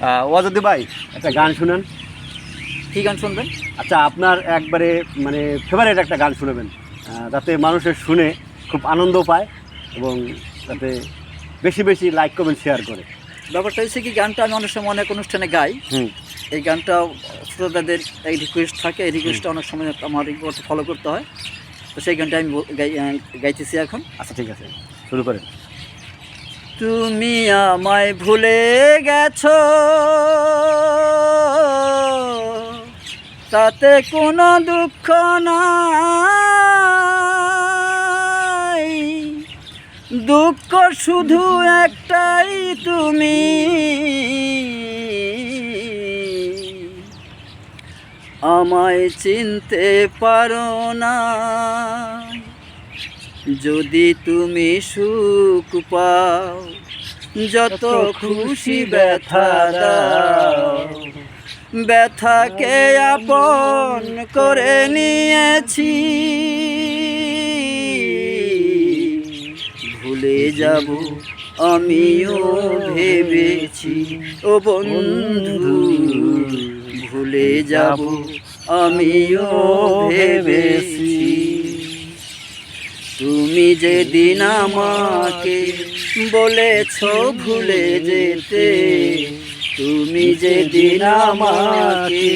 ওয়াজুদ্দি ভাই একটা গান শুনেন। কী গান শুনবেন? আচ্ছা, আপনার একবারে মানে ফেভারিট একটা গান শুনবেন, যাতে মানুষের শুনে খুব আনন্দ পায় এবং যাতে বেশি বেশি লাইক কমেন্ট শেয়ার করে। ব্যাপারটা হচ্ছে কি, গানটা আমি অনেক সময় অনেক অনুষ্ঠানে গাই। এই গানটা শ্রোতাদের এই রিকোয়েস্ট থাকে, এই রিকোয়েস্টটা অনেক সময় আমার ফলো করতে হয়। তো সেই গানটা আমি গাইতেছি এখন। আচ্ছা ঠিক আছে, শুরু করেন। তুমি আমায় ভুলে গেছো, তাতে কোনো দুঃখ নাই, দুঃখ শুধু একটাই, তুমি আমায় চিনতে পারো না। যদি তুমি সুখ পাও, যত খুশি ব্যথা দাও, ব্যথাকে আপন করে নিয়েছি, ভুলে যাব আমিও ভেবেছি। ও বন্ধু, ভুলে যাব আমিও ভেবেছি। তুমি যেদিন আমাকে বলেছ ভুলে যেতে, তুমি যেদিন আমাকে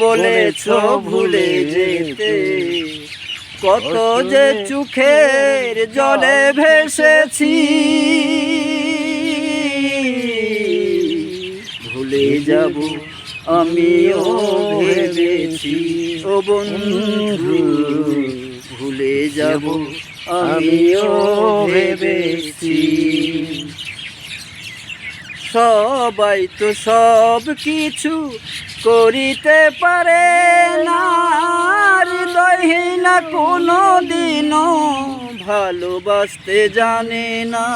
বলেছ ভুলে যেতে, কত যে চোখের জলে ভেসেছি, ভুলে যাব আমিও ভেবেছি। ও বন্ধু, ভুলে যাব আমিও ভেবেছি। সবাই তো সব কিছু করিতে পারে না, হৃদয়হীনা কোনো দিনও ভালোবাসতে জানে না।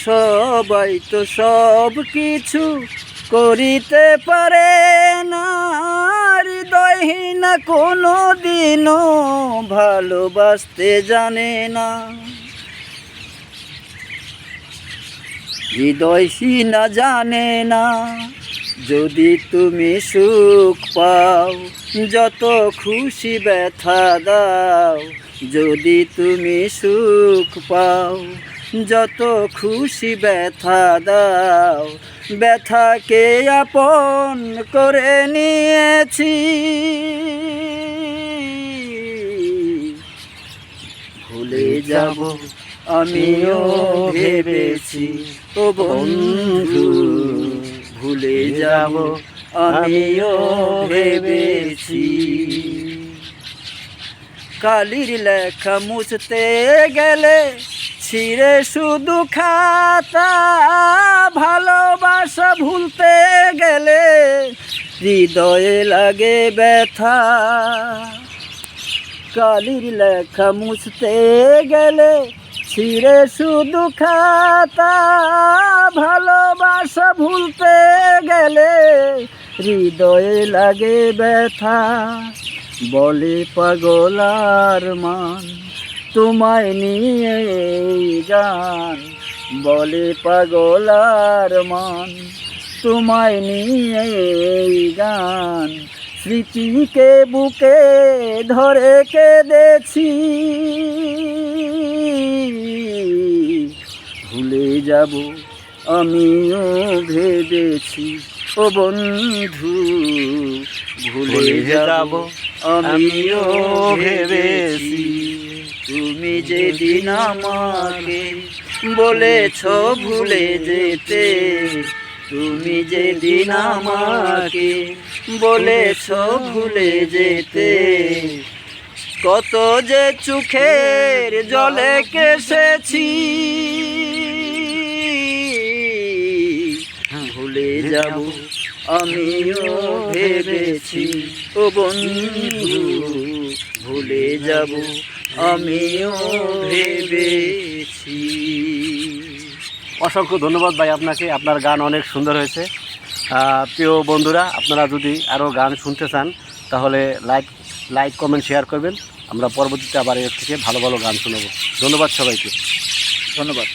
সবাই তো সব কিছু করিতে পারে না, হৃদয়হীনা কোনো দিনও ভালোবাসতে জানে না। হৃদয়হীনা জানে না, যদি তুমি সুখ পাও, যত খুশি ব্যথা দাও, যদি তুমি সুখ পাও, যত খুশি ব্যথা দাও, ব্যথাকে আপন করে নিয়েছি, ভুলে যাব আমিও ভেবেছি। ও বন্ধু, ভুলে যাব আমিও ভেবেছি। কালির লেখা মুছতে গেলে ছিঁড়ে শুধু খাতা, ভালোবাসা ভুলতে গেলে হৃদয়ে লাগে ব্যথা। কালির লেখা মুছতে গেলে ছিঁড়ে শুধু খাতা, ভালোবাসা ভুলতে গেলে হৃদয়ে লাগে ব্যথা। বলে পাগল আর মান, তোমায় নিয়ে এই গান, বলে পাগল আর মান, তোমায় নিয়ে এই গান, স্মৃতিকে বুকে ধরে কেঁদেছি, ভুলে যাব আমিও ভেবেছি। ও বন্ধু, ভুলে যাব আমিও ভেবেছি। তুমি যেদিন আমাকে বলেছ ভুলে যেতে, তুমি যেদিন আমাকে বলেছ ভুলে যেতে, কত যে চোখের জলে কেসেছি, ভুলে যাব আমিও ভেবেছি। ও বন্ধু, ভুলে যাব আমিও ভেবেছি। অসংখ্য ধন্যবাদ ভাই আপনাকে, আপনার গান অনেক সুন্দর হয়েছে। প্রিয় বন্ধুরা, আপনারা যদি আরও গান শুনতে চান তাহলে লাইক কমেন্ট শেয়ার করবেন। আমরা পরবর্তীতে আবার এর থেকে ভালো ভালো গান শোনাবো। ধন্যবাদ সবাইকে। ধন্যবাদ।